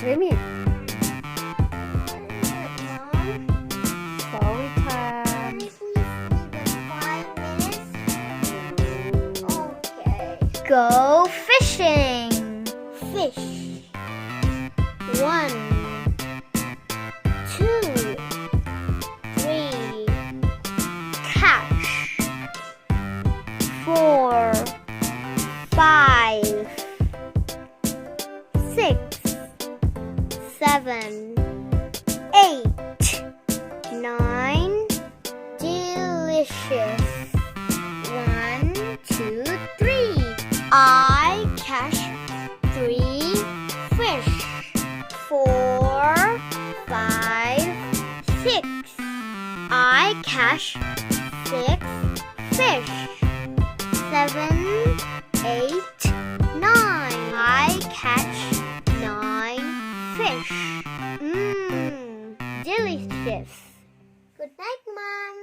Jimmy. Story time. Go fishing. Fish. 1, 2, 3. Catch. 4, 5, 6, 7, 8, 9. Delicious. 1, 2, 3. I catch 3 fish. 4, 5, 6. I catch 6 fish. 7, 8, 9. I catch 9 fish. Delicious. Good night, Mom.